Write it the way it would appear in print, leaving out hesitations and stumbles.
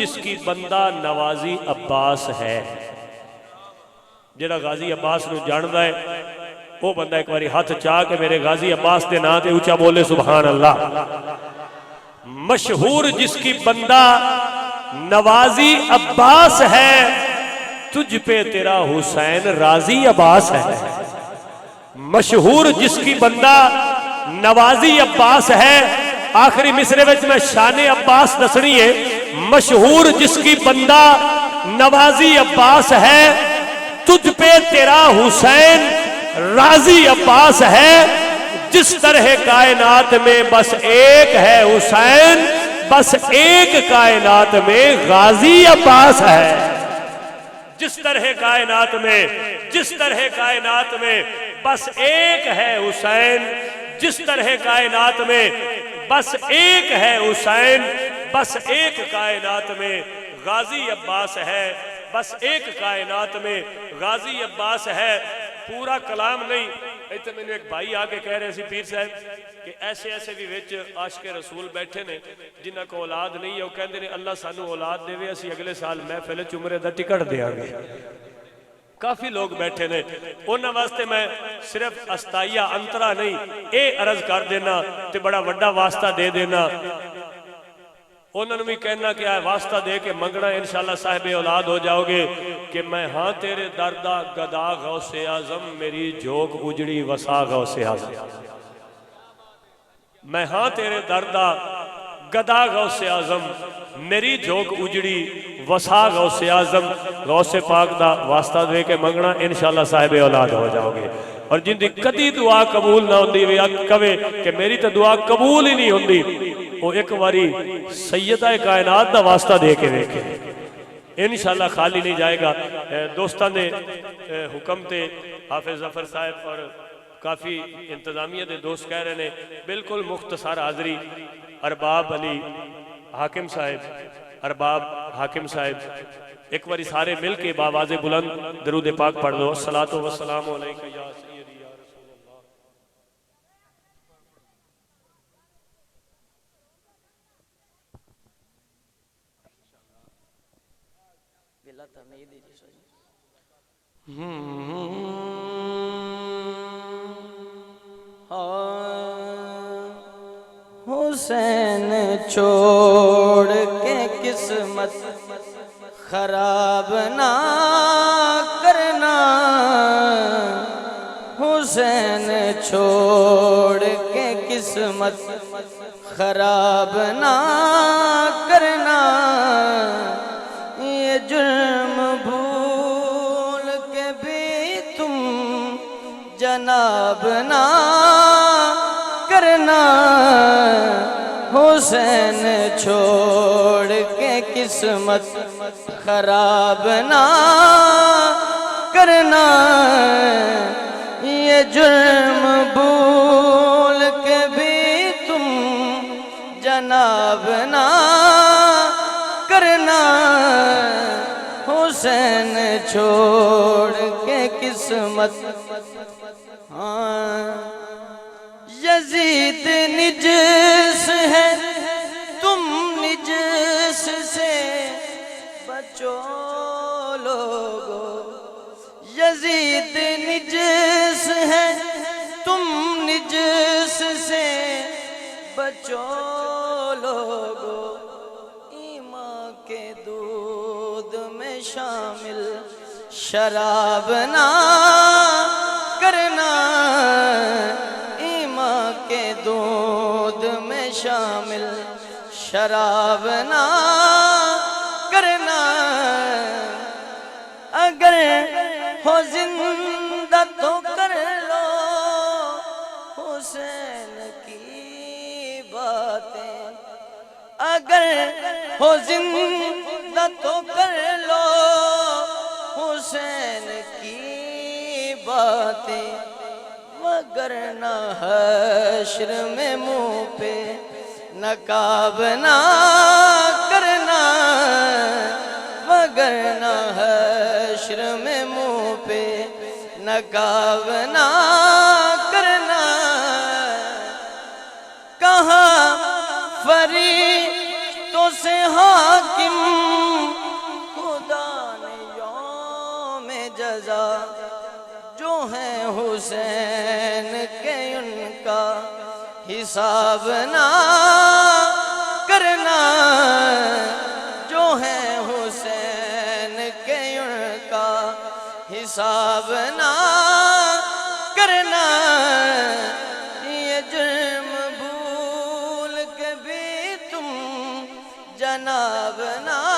جس کی بندہ نوازی عباس ہے. جڑا غازی عباس نو جاندا ہے وہ بندہ ایک باری ہاتھ چاہ کے میرے غازی عباس دے نام تے اونچا بولے سبحان اللہ. مشہور جس کی بندہ نوازی عباس ہے، تجھ پہ تیرا حسین راضی عباس ہے. مشہور جس کی بندہ نوازی عباس ہے. آخری مصرے وچ میں شان عباس دسنی ہے. مشہور جس کی بندہ نوازی عباس ہے، تجھ پہ تیرا حسین راضی عباس ہے. جس طرح کائنات میں بس ایک ہے حسین، بس ایک کائنات میں غازی عباس ہے. جس طرح کائنات میں بس ایک ہے حسین، جس طرح کائنات میں بس ایک ہے حسین، بس ایک کائنات میں غازی عباس ہے. بس ایک کائنات میں غازی عباس ہے. پورا کلام نہیں. ایتھے میں نے ایک بھائی آ کے کہہ رہے سی پیر صاحب کہ ایسے ایسے بھی وچ عاشق رسول بیٹھے نے جنہاں کو اولاد نہیں ہے، وہ کہندے نے اللہ سانو اولاد دے وے اسی اگلے سال محفل وچ عمرے دا ٹکٹ دیاں گے. کافی لوگ بیٹھے نے. انہاں واسطے میں صرف استائیہ انترا نہیں اے عرض کر دینا تے بڑا وڈا واسطہ دے دینا. انہوں نے بھی کہنا کہ آئے واسطہ دے کے منگنا انشاءاللہ صاحب اولاد ہو جاؤ گے کہ میں ہاں تیرے دردہ گدا غوث اعظم میری جھوک اجڑی وسا غوث اعظم. میں ہاں تیرے دردہ گدا غوث اعظم میری جھوک اجڑی وسا غوث اعظم. غوث پاک دا واسطہ دے کے منگنا انشاءاللہ صاحب اولاد ہو جاؤ گے. اور جن دی کدی دعا قبول نہ ہوندی وی کہے کہ میری تو دعا قبول ہی نہیں ہوندی، وہ ایک واری سیدہ کائنات دا واسطہ دے کے دیکھے انشاءاللہ خالی نہیں جائے گا. دوستان دے حکم تے حافظ ظفر صاحب اور کافی انتظامیہ دے دوست کہہ رہے ہیں بالکل مختصر حاضری. ارباب علی حاکم صاحب ایک باری سارے مل کے بآواز بلند درود پاک پڑھ دو. الصلاۃ والسلام علیکہ یا سیدی یا رسول اللہ. حسین چھوڑ کے قسمت خراب نہ کرنا، حسین چھوڑ کے قسمت خراب نہ کرنا. یہ جرم بھول کے بھی تم جناب نہ کرنا. حسین چھوڑ کے قسمت خراب نہ کرنا. یہ جرم بھول کے بھی تم جناب نہ کرنا. حسین چھوڑ کے قسمت. یزید نجس ہے تم نجس سے بچو لوگو. یزید نجس ہے تم نجس سے بچو لوگو. ایمان کے دودھ میں شامل شراب نہ کرنا. ایمان کے دودھ میں شامل شراب نہ کرنا. اگر ہو زندہ تو کر لو حسین کی باتیں. اگر ہو زندہ تو کر لو حسین کی باتیں. وگرنہ حشر میں منہ پہ نقاب نہ کرنا. وگرنہ حشر میں منہ پہ نقاب نہ کرنا. کہاں فرشتوں سے حاکم کا حساب نہ کرنا، جو ہے حسین کے ان کا حساب نہ کرنا، یہ جرم بھول کے بھی تم جناب نہ